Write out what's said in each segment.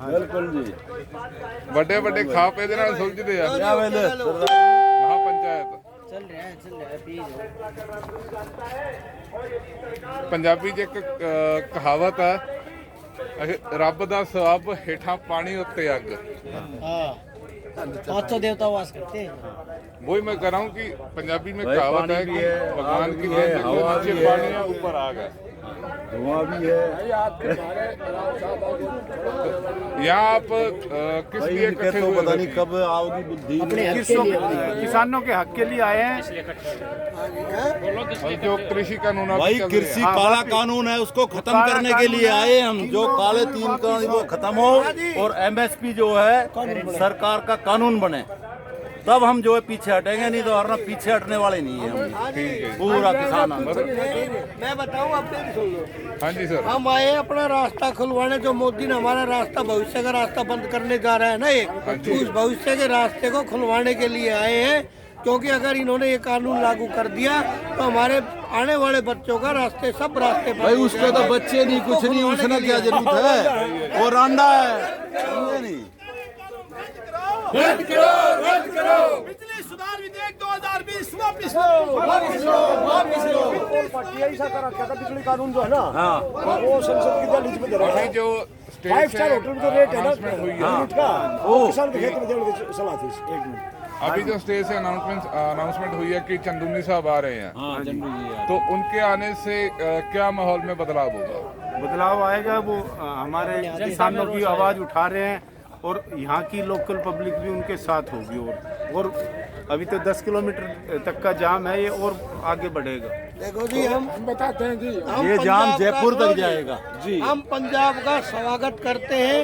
बिल्कुल जी ਵੱਡੇ ਵੱਡੇ ਖਾਪੇ ਦੇ ਨਾਲ ਸੁਲਝਦੇ ਆ क्या वेले ਮਹਾ ਪੰਚਾਇਤ चल रहा है प्लीज। ਪੰਜਾਬੀ 'ਚ ਇੱਕ ਕਹਾਵਤ ਹੈ ਰੱਬ ਦਾ ਸਵਾਬ ਹੇਠਾਂ ਪਾਣੀ ਉੱਤੇ ਅੱਗ। हाँ पाँचों देवता वास करते हैं। वही मैं कह रहा हूँ कि पंजाबी में भाई कहावत पानी है भी कि है, भगवान आग की भी है, देन हवा नीचे भी है। पानी है ऊपर आग है। धुआं भी है यहाँ आप किस भाई लिए इनके इकट्ठे तो हुए पता थे? नहीं कब आओगी बुद्धि अपने हक के लिए किसानों के हक के लिए आए हैं। और जो कृषि कानून अभी भाई चल रहे कृषि हैं। काला कानून है उसको खत्म करने के लिए आए हम। जो काले 3 कानून वो खत्म हो और एमएसपी जो है सरकार का कानून बने तब हम जो है पीछे हटेंगे, नहीं तो वरना पीछे हटने वाले नहीं है हम पूरा किसान मैं बताऊं आपने भी सुन लो। हाँ जी सर। हम आए हैं अपना रास्ता खुलवाने। जो मोदी ने हमारा रास्ता भविष्य का रास्ता बंद करने जा रहा है ना एक, उस भविष्य के रास्ते को खुलवाने के लिए आए हैं। क्योंकि अगर इन्होंने ये कानून लागू कर दिया तो हमारे आने वाले बच्चों का रास्ते सब रास्ते बंद भाई हो उसके तो जाएंगे। बच्चे नहीं कुछ नहीं, उसने क्या जरूरत है, वो रांडा है समझे नहीं। बिजली सुधार विधेयक 2020 वापस ऐसा कर रखा था बिजली कानून जो है ना हाँ वो संसद की दल में दे रहा अभी है। जो 5 स्टेट से स्टार होटल में जो रेट है ना अनाउंसमेंट हुई है यूनिट का वो किसान के खेत में देने की सलाह थी। 1 मिनट अभी जो स्टेट से अनाउंसमेंट हुई है कि चंदूनी साहब आ रहे हैं तो उनके आने से क्या माहौल में बदलाव होगा? बदलाव आएगा। वो हमारे किसानों की आवाज उठा रहे हैं और यहाँ की लोकल पब्लिक भी उनके साथ होगी। और अभी तो 10 किलोमीटर तक का जाम है ये और आगे बढ़ेगा। देखो जी हम बताते हैं जी ये जाम जयपुर तक जाएगा जी। हम पंजाब का स्वागत करते हैं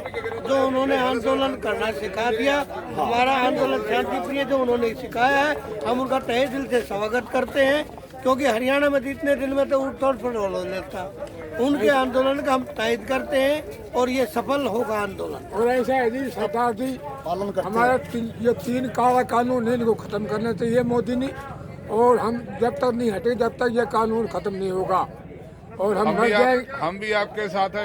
जो उन्होंने आंदोलन करना सिखा दिया। हमारा आंदोलन शांति प्रिय जो उन्होंने सिखाया है हम उनका तहे दिल से स्वागत करते हैं। क्योंकि हरियाणा में जितने दिन में तो उठतोड़ आंदोलन था, उनके आंदोलन का हम तायद करते हैं और ये सफल होगा आंदोलन। और ऐसा है जी सरकार जी पालन करते हमारा ये 3 काला कानून है इनको खत्म करना चाहिए मोदी ने। और हम जब तक नहीं हटे जब तक ये कानून खत्म नहीं होगा और हम मर जाएंगे। हम भी आपके साथ है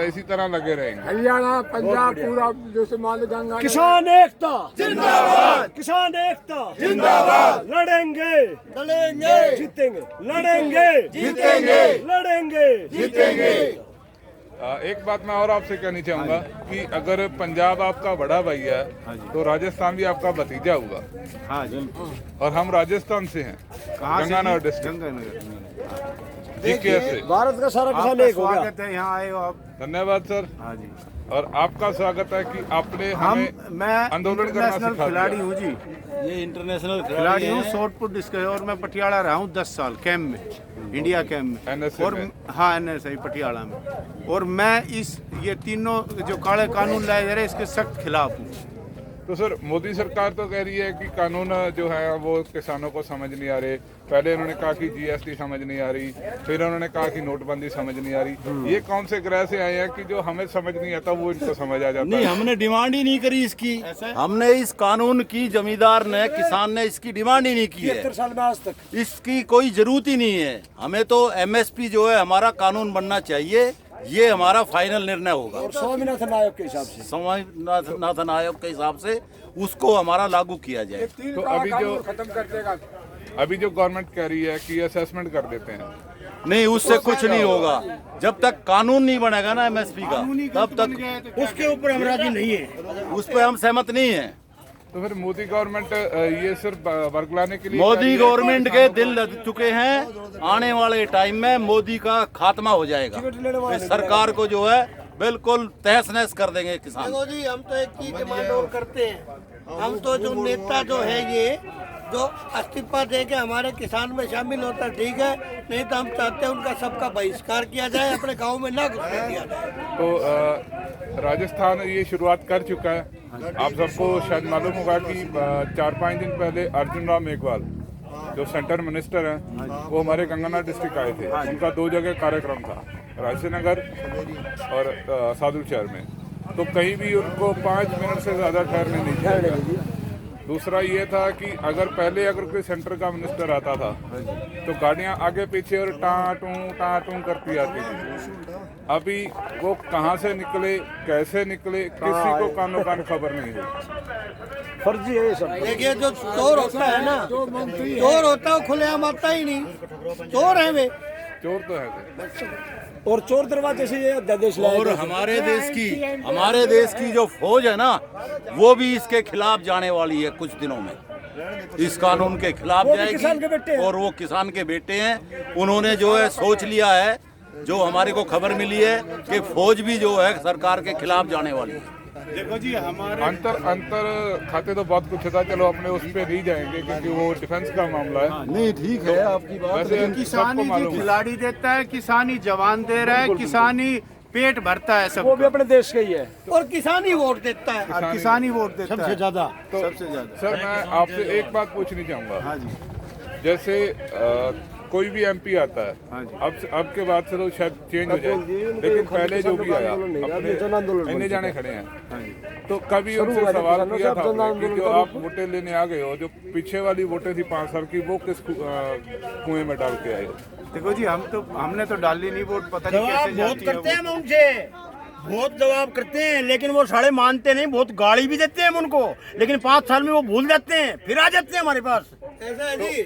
इसी तरह लगे रहेंगे। हरियाणा पंजाब पूरा जैसे मालेगांगा किसान एकता जिंदाबाद, किसान एकता जिंदाबाद, लड़ेंगे लड़ेंगे जीतेंगे, लड़ेंगे जीतेंगे लड़ेंगे जीतेंगे। एक बात मैं और आपसे कहनी चाहूँगा कि अगर पंजाब आपका बड़ा भाई है तो राजस्थान भी आपका भतीजा हुआ। हाँ जी। और हम राजस्थान से हैं, कहाँ से? गंगानगर डिस्ट्रिक्ट गंगानगर। जीके से। भारत का सारा किसान आपका एक हो गया। स्वागत है, यहाँ आए हो आप। धन्यवाद सर। हाँ जी। और आपका स्वागत है कि आपने हम हमें मैं आंदोलन करना इंटरनेशनल सिखा खिलाड़ी दिया। हूँ जी। ये इंटरनेशनल खिलाड़ी हूँ शॉर्टपुट डिस्कस और मैं पटियाला रहा हूँ 10 साल कैंप में, इंडिया कैंप में। NSA और में। हाँ NSA पटियाला में। और मैं ये तीनों जो काले कानून लाए जा रहे हैं इसके सख्त खिलाफ हूँ। तो सर मोदी सरकार तो कह रही है कि कानून जो है वो किसानों को समझ नहीं आ रहे। पहले उन्होंने कहा कि GST समझ नहीं आ रही, फिर उन्होंने कहा कि नोटबंदी समझ नहीं आ रही। ये कौन से ग्रह से आए हैं कि जो हमें समझ नहीं आता वो इनको समझ आ जाता नहीं, है? हमने डिमांड ही नहीं करी इसकी। हमने इस कानून की जमींदार ने किसान ने इसकी डिमांड ही नहीं की है। 73 साल में आज तक इसकी कोई जरूरत ही नहीं है। हमें तो MSP जो है हमारा कानून बनना चाहिए, ये हमारा फाइनल निर्णय होगा। और स्वामीनाथन आयोग के हिसाब से स्वामीनाथन आयोग के हिसाब से उसको हमारा लागू किया जाए। 3 तो काला अभी कानून जो- खत्म कर देगा। अभी जो गवर्नमेंट कह रही है कि असेसमेंट कर देते हैं, नहीं, उससे कुछ नहीं होगा। जब तक कानून नहीं बनेगा ना MSP का तब तक उसके ऊपर हम राजी नहीं है। उस पर हम सहमत नहीं है। तो फिर मोदी गवर्नमेंट ये सिर्फ वर्गलाने के लिए मोदी गवर्नमेंट के दिल लग चुके हैं। आने वाले टाइम में मोदी का खात्मा हो जाएगा। इस सरकार को जो है बिल्कुल तहस नहस कर देंगे किसान। देखो जी हम तो एक चीज डिमांड और करते हैं। हम तो जो नेता जो है ये जो इस्तीफा दे के हमारे किसान में शामिल होता ठीक है, नहीं तो हम चाहते हैं उनका सबका बहिष्कार किया जाए, अपने गांव में ना घुसने दिया जाए। तो राजस्थान ये शुरुआत कर चुका है। आप सबको शायद मालूम होगा कि 4-5 दिन पहले अर्जुन राम मेघवाल जो सेंटर मिनिस्टर हैं वो हमारे गंगानगर डिस्ट्रिक्ट आए थे। उनका 2 जगह कार्यक्रम था, राजनगर और सादुलशहर में। तो कहीं भी उनको 5 मिनट से ज़्यादा ठहरने नहीं दिया गया। दूसरा ये था कि अगर कोई सेंटर का मिनिस्टर आता था तो गाड़ियां आगे पीछे और टाँ टूं करती आती थी। अभी वो कहाँ से निकले, कैसे निकले, किसी को कानो कान खबर नहीं है। फर्जी है ये सब। देखिए जो चोर होता है ना, चोर होता है वो खुलेआम आता ही नहीं, चोर है वे। चोर तो है और चोर दरवाजे से ये अध्यादेश लाया और गया। हमारे देश की जो फौज है ना, वो भी इसके खिलाफ जाने वाली है कुछ दिनों में, इस कानून के खिलाफ वो भी किसान के बेटे जाएगी। हैं। और वो किसान के बेटे हैं, उन्होंने जो है सोच लिया है, जो हमारे को खबर मिली है कि फौज भी जो है सरकार के खिलाफ जाने वाली है। देखो जी हमारे अंतर खाते तो बहुत कुछ था, चलो अपने उस पे नहीं जाएंगे क्योंकि वो डिफेंस का मामला है। नहीं ठीक है आपकी बात, वैसे सबको किसानी मालूम जी है। खिलाड़ी देता है, किसानी जवान दे रहा है, किसानी पेट भरता है सब, वो भी अपने देश का ही है। और किसान ही वोट देता है। और किसानी वोट देता है सबसे ज्यादा। तो सबसे ज्यादा। सर मैं आपसे एक बात पूछनी चाहूँगा। हाँ जी, जैसे कोई भी एमपी आता है, हाँ जी। अब के बाद से तो शायद चेंज हो जाए, लेकिन पहले जो भी आया अपने इतने जाने खड़े हैं, हाँ जी। तो कभी उनसे सवाल किया था आपने कि जो आप वोटें लेने आ गए हो, जो पीछे वाली वोटें थी 5 साल की, वो किस कुएं में डाल के आए? देखो जी हमने तो डाली नहीं वोट, पता नहीं जवाब कैसे बहुत जाती है करते वो। हैं हम उनसे, बहुत जवाब करते हैं, लेकिन वो साढ़े मानते नहीं, बहुत गाली भी देते हैं हम उनको, लेकिन 5 साल में वो भूल जाते हैं, फिर आ जाते हैं हमारे पास। ऐसा है जी,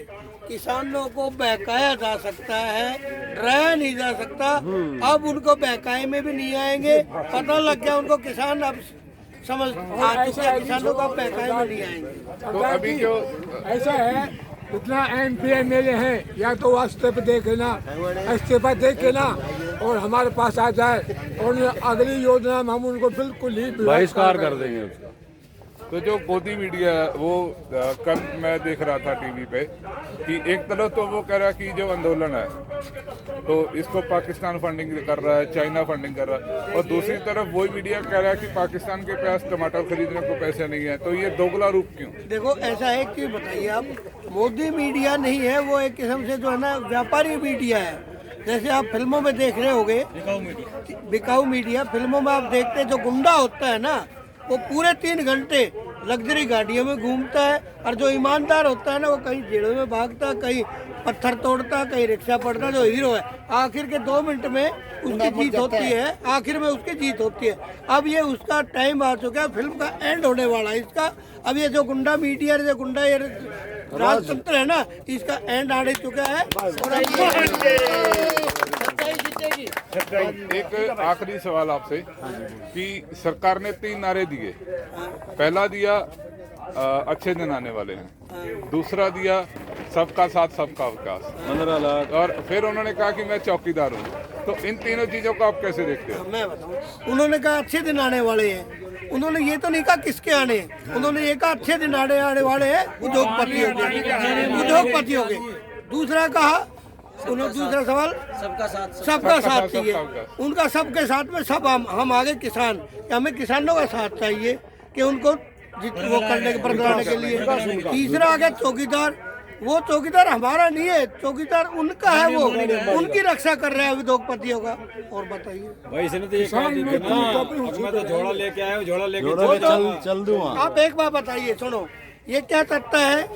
किसानों को बहकाया जा सकता है, डराया नहीं जा सकता। अब उनको बहकाए में भी नहीं आएंगे, पता लग गया उनको, किसान अब समझ आ चुके हैं, किसानों को अब बहकाए में नहीं आएंगे। तो अभी जो ऐसा है, इतना MP MLA हैं, या तो वो इस्तीफा दे के ना, इस्तीफा दे के ना और हमारे पास आ जाए, और अगली योजना में हम उनको बिल्कुल ही बहिष्कार कर देंगे। तो जो गोदी मीडिया है वो कल मैं देख रहा था टीवी पे कि एक तरफ तो वो कह रहा है कि जो आंदोलन है तो इसको पाकिस्तान फंडिंग कर रहा है, चाइना फंडिंग कर रहा है, और दूसरी तरफ वही मीडिया कह रहा है कि पाकिस्तान के पास टमाटर खरीदने को पैसे नहीं है। तो ये दोगला रूप क्यों? देखो ऐसा है कि बताइए आप, मोदी मीडिया नहीं है, वो एक किस्म से जो है ना व्यापारी मीडिया है। जैसे आप फिल्मों में देख रहे होंगे, बिकाऊ मीडिया, फिल्मों में आप देखते हैं जो गुंडा होता है ना, वो पूरे 3 घंटे लग्जरी गाड़ियों में घूमता है, और जो ईमानदार होता है ना, वो कहीं जेलों में भागता, कहीं पत्थर तोड़ता, कहीं रिक्शा पड़ता। जो हीरो है आखिर के 2 मिनट में उसकी जीत होती है, आखिर में उसकी जीत होती है। अब ये उसका टाइम आ चुका है, फिल्म का एंड होने वाला है इसका। अब ये जो गुंडा मीडिया, जो गुंडा ये राजतंत्र है ना, इसका एंड आने चुका है। एक आखिरी सवाल आपसे कि सरकार ने 3 नारे दिए। पहला दिया अच्छे दिन आने वाले हैं, दूसरा दिया सबका साथ सबका विकास, 15 लाख, और फिर उन्होंने कहा कि मैं चौकीदार हूँ। तो इन तीनों चीजों को आप कैसे देखते हो? मैं बताऊं, उन्होंने कहा अच्छे दिन आने वाले हैं, उन्होंने ये तो नहीं कहा किसके आने हैं, उन्होंने ये कहा अच्छे दिन आने वाले हैं उद्योगपतियों के। दूसरा कहा उन्होंने, दूसरा सवाल सबका साथ चाहिए, उनका सबके साथ में सब हम आगे किसान, हमें किसानों का साथ चाहिए कि उनको वो करने के बरकराने के लिए। तीसरा आ गया चौकीदार, वो चौकीदार हमारा नहीं है, चौकीदार उनका है, वो उनकी रक्षा कर रहे हैं उद्योगपतियों का। और बताइए भाई इसने तो ये कहा कि ना, अब मैं तो झोला लेके आया हूँ, झोला लेके चल दूंगा। आप एक बात बताइए, सुनो, ये क्या चाहता है,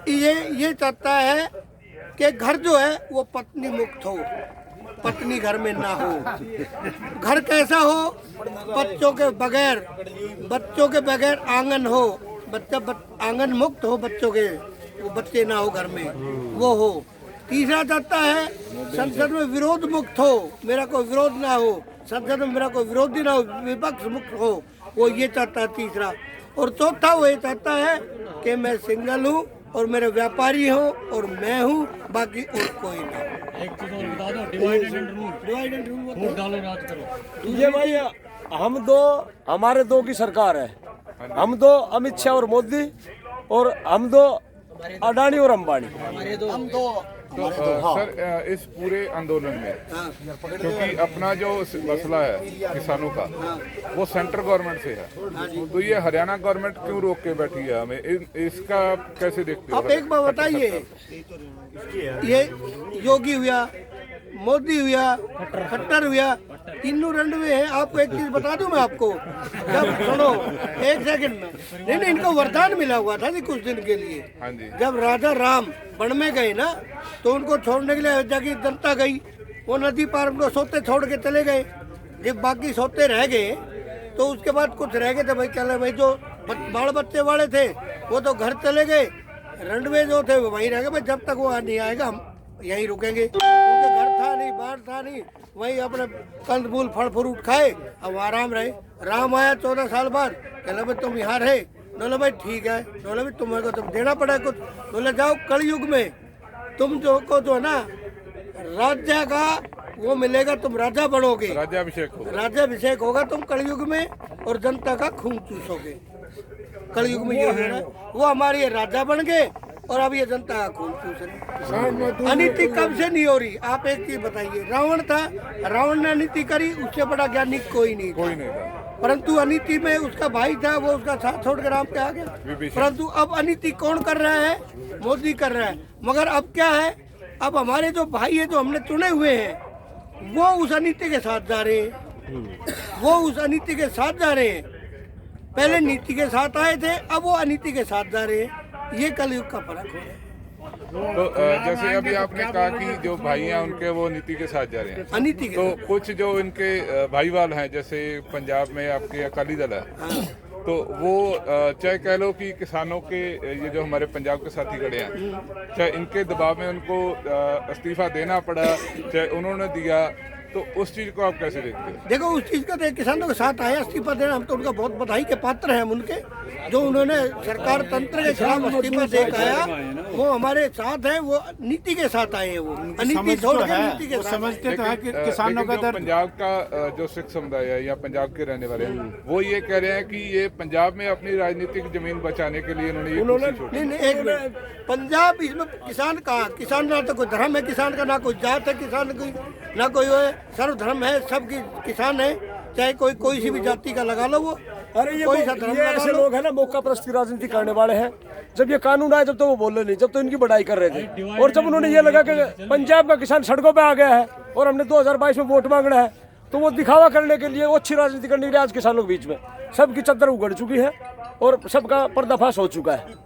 ये चाहता है कि घर जो है वो पत्नी मुक्त हो, पत्नी घर में ना हो। घर कैसा हो? बच्चों के बगैर आंगन हो, आंगन मुक्त हो, बच्चों के वो बच्चे ना हो घर में, वो हो। तीसरा चाहता है संसद में विरोध मुक्त हो, मेरा कोई विरोध ना हो, संसद में मेरा कोई विरोधी ना हो, विपक्ष मुक्त हो, वो ये चाहता है तीसरा। और चौथा वो ये चाहता है कि मैं सिंगल हूँ और मेरे व्यापारी हो और मैं हूँ, बाकी और कोई नहीं। एक चीज और बता दो, डिवाइड एंड रूल वोट डालो, राज करो। ये भाई हमारे 2 की सरकार है, हम 2 अमित शाह और मोदी, और हम 2 अडानी और अंबानी। हम 2 तो सर इस पूरे आंदोलन में क्योंकि अपना जो मसला है किसानों का वो सेंट्रल गवर्नमेंट से है, तो ये हरियाणा गवर्नमेंट क्यों रोक के बैठी है हमें, इसका कैसे देखते हो? आप एक बात बताइए, ये योगी हुआ, मोदी हुआ, खट्टर हुआ, तीनों रंडवे हैं। आपको एक चीज बता दूं मैं आपको, जब सुनो एक सेकंड में, नहीं इनको वरदान मिला हुआ था जी कुछ दिन के लिए। हाँ जी। जब राजा राम वन में गए ना, तो उनको छोड़ने के लिए अयोध्या की जनता गई, वो नदी पार उनको सोते छोड़ के चले गए। जब बाकी सोते रह गए तो उसके बाद कुछ रह गए थे भाई, क्या भाई जो बाल बच्चे वाले थे वो तो घर चले गए, रंडवे जो थे वो वहीं रह गए। भाई जब तक वो नहीं आएगा हम यहीं रुकेंगे। उनके घर था नहीं, बाहर था नहीं, वहीं अपने कंद मूल फल फ्रूट खाए, अब आराम रहे। राम आया 14 साल बाद, कहला भाई तुम यहाँ रहे। बोले भाई ठीक है, बोले भाई तुम्हारे को तो देना पड़ा कुछ। बोले जाओ कलयुग में तुम जो को जो है ना राज्य का वो मिलेगा, तुम राजा बनोगे, राज्याभिषेक होगा तुम कलयुग में, और जनता का खून चूसोगे। कलयुग में ये हो रहा है। वो हमारे ये राजा बन गए और अब ये जनता का खून चूस रहे। अनीति कब से नहीं हो रही? आप एक चीज बताइए, रावण था, रावण ने अनीति करी, उससे बड़ा ज्ञानी कोई नहीं था। परंतु अनीति में उसका भाई था, वो उसका साथ छोड़ कर राम पे आ गया। परंतु अब अनीति कौन कर रहा है? मोदी कर रहा है। मगर अब क्या है, अब हमारे जो भाई है जो हमने चुने हुए हैं वो उस अनीति के साथ जा रहे हैं, वो उस अनीति के साथ जा रहे हैं। पहले नीति के साथ आए थे, अब वो अनीति के साथ जा रहे हैं। ये कलयुग का फर्क है। तो जैसे अभी आपने कहा कि जो भाई हैं उनके वो नीति के साथ जा रहे हैं, अनीति के तो कुछ जो इनके भाईवाल हैं, जैसे पंजाब में आपके अकाली दल है, तो वो चाहे कह लो कि किसानों के ये जो हमारे पंजाब के साथी खड़े हैं, चाहे इनके दबाव में उनको इस्तीफा देना पड़ा, चाहे उन्होंने दिया, तो उस चीज को आप कैसे देखते हैं? देखो उस चीज का तो किसानों के साथ आया इस्तीफा देना, हम तो उनका बहुत बधाई के पात्र हैं। हम उनके जो उन्होंने सरकार तंत्र के खिलाफ इस्तीफा दे आया, वो हमारे साथ है, वो नीति के साथ आए हैं। वो अनीति छोड़ के नीति के साथ समझते तो है कि किसानों का दर्द। पंजाब का जो सिख समुदाय है या पंजाब के रहने वाले हैं, वो ये कह रहे हैं कि ये पंजाब में अपनी राजनीतिक जमीन बचाने के लिए उन्होंने एक पंजाब, इसमें किसान का, किसान ना तो कोई धर्म है किसान का, ना कोई जात है किसान की, ना कोई सर्वधर्म है, सब किसान है, चाहे कोई सी भी जाति का लगा लो। वो अरे ये ऐसे लोग हैं ना मौका परस्त की राजनीति करने वाले हैं। जब ये कानून आया जब तो वो बोले नहीं, जब तो इनकी बढ़ाई कर रहे थे, और जब उन्होंने ये लगा कि पंजाब का किसान सड़कों पे आ गया है और हमने 2022 में वोट मांगना है, तो वो दिखावा करने के लिए, वो अच्छी राजनीति करने के लिए आज किसानों के बीच में सबकी चद्दर उगड़ चुकी है और सबका पर्दाफाश हो चुका है।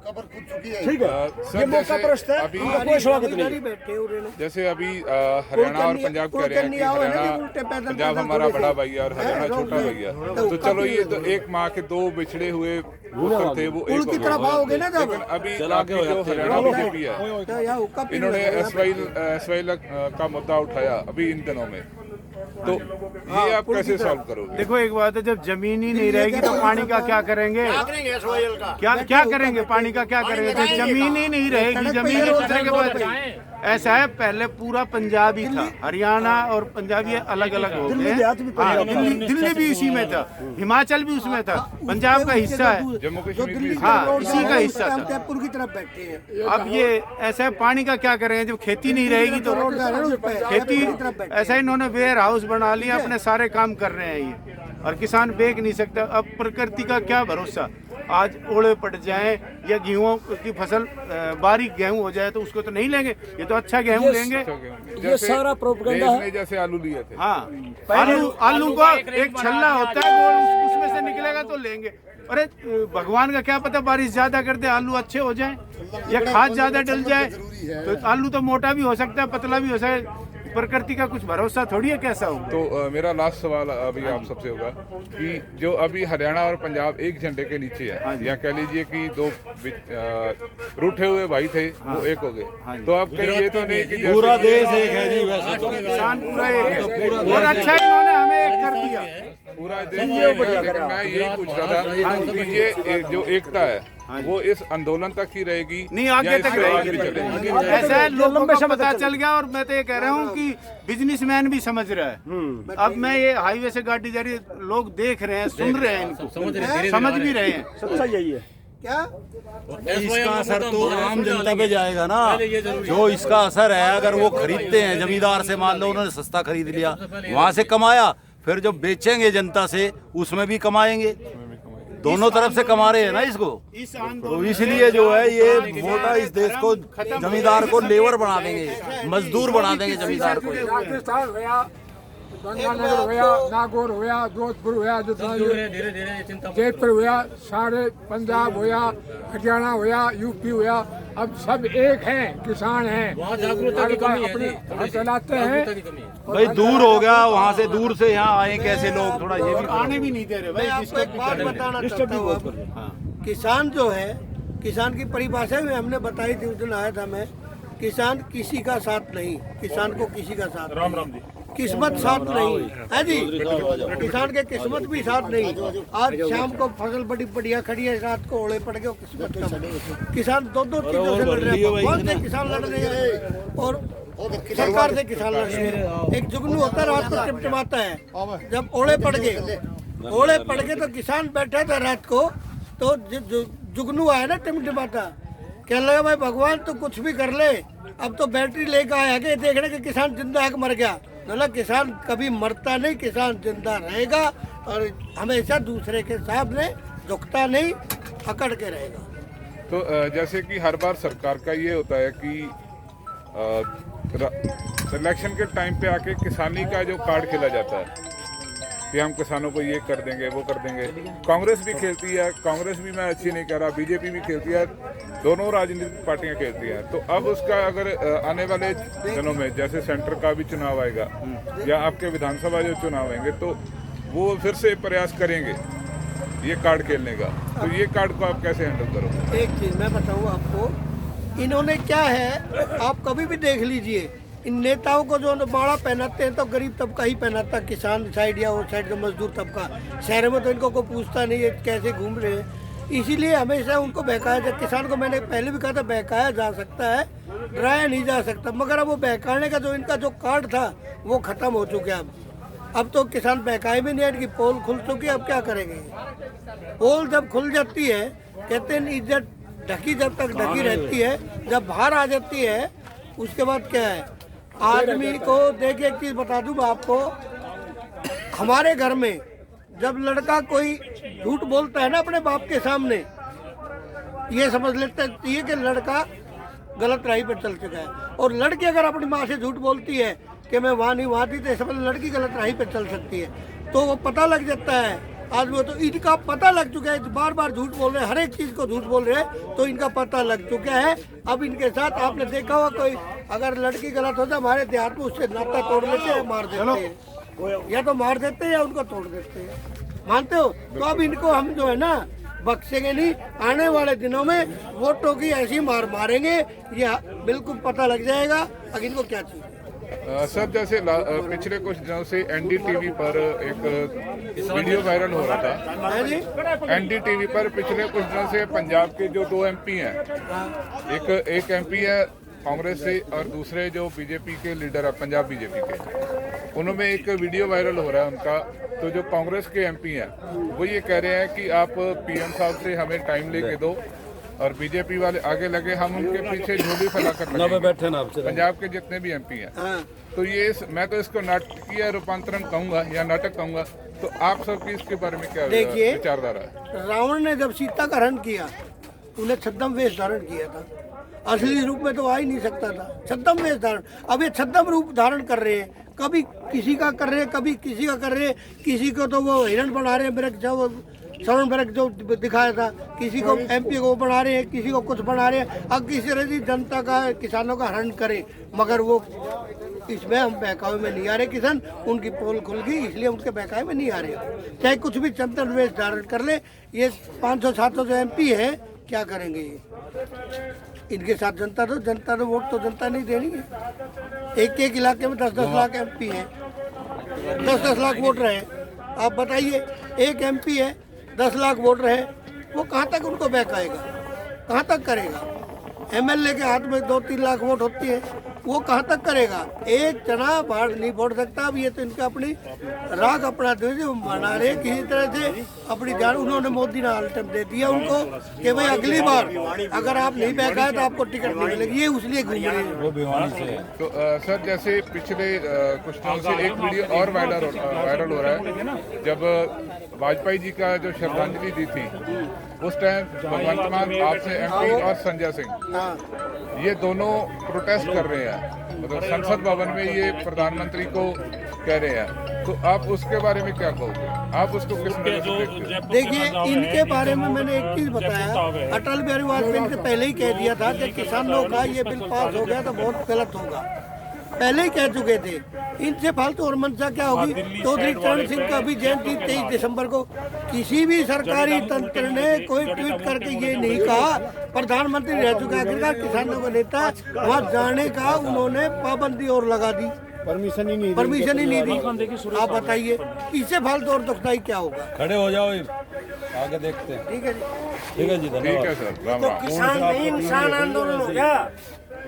ठीक है, ये मौका परस्त है, कोई स्वागत नहीं। जैसे अभी हरियाणा और पंजाब कह रहे हैं कि हरियाणा पंजाब हमारा बड़ा भैया और हरियाणा छोटा भैया, तो चलो ये तो एक माँ के दो बिछड़े हुए पुत्र थे, वो एक की तरफ आओगे ना। लेकिन अभी जो हरियाणा बीजेपी है, इन्होंने एसवाई का मुद्दा उठाया अभी इन दिनों में, तो ये आप कैसे सॉल्व करोगे? देखो एक बात है, जब जमीन ही नहीं रहेगी तो पानी का क्या करेंगे? क्या करेंगे? पानी का क्या करेंगे? जब जमीन ही नहीं रहेगी, जमीन दूसरे के पास। ऐसा है, पहले पूरा पंजाब ही था, हरियाणा और पंजाब ये अलग अलग हो गए। दिल्ली भी इसी में था, हिमाचल भी उसमें था, पंजाब का हिस्सा है, जम्मू कश्मीर, हाँ इसी का हिस्सा था। जयपुर की तरफ बैठे हैं। अब ये ऐसा है, पानी का क्या करेंगे? जब खेती नहीं रहेगी तो खेती, ऐसा इन्होंने वेयर हाउस बना लिया, अपने सारे काम कर रहे हैं ये, और किसान बेच नहीं सकता। अब प्रकृति का क्या भरोसा, आज ओले पड़ जाए या गेहूं की फसल बारीक गेहूं हो जाए तो उसको तो नहीं लेंगे, ये तो अच्छा गेहूं लेंगे। ये सारा प्रोपेगेंडा है। जैसे आलू लिए थे, हाँ आलू का एक छल्ला होता है, वो उसमें से निकलेगा तो लेंगे। अरे भगवान का क्या पता, बारिश ज्यादा कर दे आलू अच्छे हो जाए, या खाद ज्यादा डल जाए तो आलू तो मोटा भी हो सकता है, पतला भी हो सकता है। प्रकृति का कुछ भरोसा थोड़ी है कैसा हो। तो मेरा लास्ट सवाल अभी आप सबसे होगा कि जो अभी हरियाणा और पंजाब एक झंडे के नीचे है, या कह लीजिए कि दो रूठे हुए भाई थे वो एक हो गए, तो आप कहीं ये तो नहीं कि पूरा देश एक है जी, वैसे तो किसान पूरा एक है, और अच्छा इन्होंने हमें एक कर दिया, पूरा देश। मैं यही पूछ रहा था कि ये जो एकता है वो इस आंदोलन तक ही रहेगी, नहीं आगे तक रहेगी। ऐसा है, लोगों को पता चल गया, और मैं तो ये कह रहा हूँ कि बिजनेसमैन भी समझ रहा है। अब मैं ये हाईवे से गाड़ी जा रही है, लोग देख रहे हैं, सुन रहे हैं, इनको समझ भी रहे हैं। सच्चाई यही है। क्या इसका असर तो आम जनता पे जाएगा ना। जो इसका असर है, अगर वो खरीदते हैं जमींदार से, मान लो उन्होंने सस्ता खरीद लिया, वहां से कमाया, फिर जो बेचेंगे जनता से उसमें भी कमाएंगे, दोनों तरफ से कमा रहे हैं ना इसको। तो इसलिए जो है ये मोटा इस देश को, जमींदार को लेबर बना देंगे, मजदूर बना देंगे जमींदार को। राजस्थान हुआ, गंगानगर हुआ, नागौर हुआ, जोधपुर हुआ, जयपुर हुआ, सारे पंजाब हुआ, हरियाणा हुआ, यूपी हुआ, अब सब एक हैं, किसान हैं, जागरूकता की कमी है अपने जी, घर चलाते हैं। भाई दूर हो गया, वहाँ से दूर से यहाँ आए कैसे लोग, थोड़ा ये भी आने भी नहीं दे रहे मैं भाई। आपको एक बात बताना चाहता हूँ अब। किसान जो है, किसान की परिभाषा में हमने बताई थी, उस दिन आया था मैं। किसान किसी का साथ नहीं, किसान को किसी का साथ राम राम जी, किस्मत साथ नहीं है जी। किसान के किस्मत भी साथ नहीं। आज शाम को फसल बड़ी बढ़िया खड़ी है, रात को ओले पड़ गए, किस्मत कम। किसान दो चीजों से लड़ रहे हैं, बहुत से किसान लड़ रहे हैं और सरकार से किसान लड़ रहे हैं। एक जुगनू होता है, रात को टिमटिमाता है। जब ओले पड़ गए तो किसान बैठा था रात को, तो जुगनू आया ना टिमटिमाता, कहने लगा भाई भगवान तो कुछ भी कर ले, अब तो बैटरी लेकर आया कि देखने के किसान जिंदा है कि मर गया। मतलब किसान कभी मरता नहीं, किसान जिंदा रहेगा और हमेशा दूसरे के सामने झुकता नहीं, अकड़ के रहेगा। तो जैसे कि हर बार सरकार का ये होता है कि इलेक्शन के टाइम पे आके किसानी का जो कार्ड खेला जाता है कि हम किसानों को ये कर देंगे, वो कर देंगे। कांग्रेस भी खेलती है, कांग्रेस भी मैं अच्छी नहीं कह रहा, बीजेपी भी खेलती है, दोनों राजनीतिक पार्टियां खेलती हैं। तो अब उसका अगर आने वाले दिनों में जैसे सेंटर का भी चुनाव आएगा या आपके विधानसभा जो चुनाव आएंगे, तो वो फिर से प्रयास करेंगे ये कार्ड खेलने का। तो ये कार्ड को आप कैसे हैंडल करोगे? एक चीज मैं बताऊँ आपको, इन्होंने क्या है, आप कभी भी देख लीजिए, इन नेताओं को जो बाड़ा पहनाते हैं तो गरीब तबका ही पहनाता, किसान साइड या उस साइड का मजदूर तबका। शहर में तो इनको कोई पूछता नहीं है कैसे घूम रहे हैं, इसीलिए हमेशा उनको बहकाया जाए। किसान को मैंने पहले भी कहा था बहकाया जा सकता है, डराया नहीं जा सकता, मगर अब वो बहकाने का जो इनका जो कार्ड था वो खत्म हो चुका है। अब तो किसान बहकाए भी नहीं है, इनकी पोल खुल चुकी है, अब क्या करेंगे। पोल जब खुल जाती है, कहते हैं इज्जत ढकी जब तक ढकी रहती है, जब बाहर आ जाती है उसके बाद क्या है। आदमी को देखिए, एक चीज बता दूं आपको, हमारे घर में जब लड़का कोई झूठ बोलता है ना अपने बाप के सामने, ये समझ लेते हैं कि लड़का गलत राह पर चल चुका है। और लड़की अगर अपनी माँ से झूठ बोलती है कि मैं वहाँ नहीं वहाँ थी, तो समझ लड़की गलत राह पर चल सकती है। तो वो पता लग जाता है आदमी, तो इनका पता लग चुका है, बार बार झूठ बोल रहे हैं, हर एक चीज को झूठ बोल रहे हैं, तो इनका पता लग चुका है। अब इनके साथ आपने देखा होगा, कोई अगर लड़की गलत होता है हमारे देहात में, उससे नाता तोड़ लेते हैं, मार देते हैं, या तो मार देते हैं या उनको तोड़ देते हैं, मानते हो। तो अब इनको हम जो है ना बख्शेंगे नहीं, आने वाले दिनों में वोटों की ऐसी मार मारेंगे, ये बिल्कुल पता लग जाएगा अब इनको क्या चाहिए। सर जैसे पिछले कुछ दिनों से एनडीटीवी पर एक वीडियो वायरल हो रहा था। एनडीटीवी पर पिछले कुछ दिनों से पंजाब के जो 2 एमपी हैं, एक एमपी है कांग्रेस से और दूसरे जो बीजेपी के लीडर है पंजाब बीजेपी के, उनमें एक वीडियो वायरल हो रहा है उनका। तो जो कांग्रेस के एमपी हैं वो ये कह रहे हैं कि आप पीएम साहब से हमें टाइम लेके दो, और बीजेपी वाले आगे लगे हम उनके पीछे झोली फैलाकर बैठे ना पंजाब के जितने भी एमपी हैं। तो ये मैं तो इसको नाटकीय रूपांतरण कहूंगा या नाटक कहूंगा। तो आप सबकी इसके बारे में क्या विचारधारा है? रावण ने जब सीता का हरण किया, उन्हें छद्म वेश धारण किया था, असली रूप में तो आ ही नहीं सकता था, छद्म वेश धारण। अब ये छद्म रूप धारण कर रहे हैं, कभी किसी का कर रहे हैं, कभी किसी का कर रहे हैं, किसी को तो वो हिरण बना रहे हैं, मेरे शरण बरक जो दिखाया था, किसी को एमपी को बना रहे हैं, किसी को कुछ बना रहे हैं। अब किसी तरह जनता का, किसानों का हरण करें, मगर वो इसमें हम बहकावे में नहीं आ रहे। किसान उनकी पोल खुल गई, इसलिए उनके बहकावे में नहीं आ रहे, चाहे कुछ भी चंदन वेश धारण कर ले। ये 500-700 जो एमपी है क्या करेंगे ये, इनके साथ जनता तो वोट तो जनता नहीं देनी है। एक इलाके में 10-10 लाख एमपी है, 10-10 लाख वोटर है। आप बताइए, एक एमपी है, 10 लाख वोटर है, वो कहाँ तक उनको बहकाएगा, कहाँ तक करेगा। एमएलए के हाथ में 2-3 लाख वोट होती है, वो कहाँ तक करेगा। एक जना बाहर नहीं फोड़ सकता। अब ये तो इनका अपनी राग अपना बना रहे किसी तरह से अपनी जान। उन्होंने मोदी ने अल्टीमेटम दे दिया उनको कि भाई अगली बार अगर आप नहीं बैठाए तो आपको टिकट नहीं मिलेगी। ये उसलिए घूम रहे हैं। तो सर जैसे पिछले कुछ दिनों से एक वीडियो और वायरल हो रहा है, जब वाजपेयी जी का जो श्रद्धांजलि दी थी उस टाइम भगवंत मान आपसे एमपी और संजय सिंह ये दोनों प्रोटेस्ट कर रहे हैं। मतलब संसद भवन में ये प्रधानमंत्री को कह रहे हैं, तो आप उसके बारे में क्या कहोगे? आप उसको किस नजर से देखते हो? देखिए, इनके बारे में मैंने एक चीज बताया, अटल बिहारी वाजपेयी से पहले ही कह दिया था कि किसानों का ये बिल पास हो गया तो बहुत गलत होगा, पहले ही कह चुके थे। इनसे फालतू और मंशा क्या होगी? चौधरी चरण सिंह का भी जयंती 23 दिसंबर को, किसी भी सरकारी तंत्र ने कोई ट्वीट करके ये नहीं कहा, प्रधानमंत्री रह चुके आखिरकार किसानों का नेता, वहाँ जाने का उन्होंने पाबंदी और लगा दी, परमिशन ही नहीं दी। आप बताइए इससे फालतू और दुखदाई क्या होगा? खड़े हो जाओ, आगे देखते हैं। ठीक है जी, ठीक है जी, ठीक धन्यवाद। है सर, राम राम। किसान नहीं इंसान आंदोलन हो गया।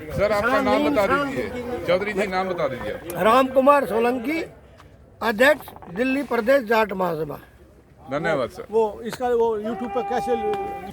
सर आपका नाम बता दीजिए, चौधरी जी नाम बता दीजिए। राम कुमार सोलंकी, अध्यक्ष दिल्ली प्रदेश जाट महासभा। धन्यवाद सर। वो इसका वो यूट्यूब पर कैसे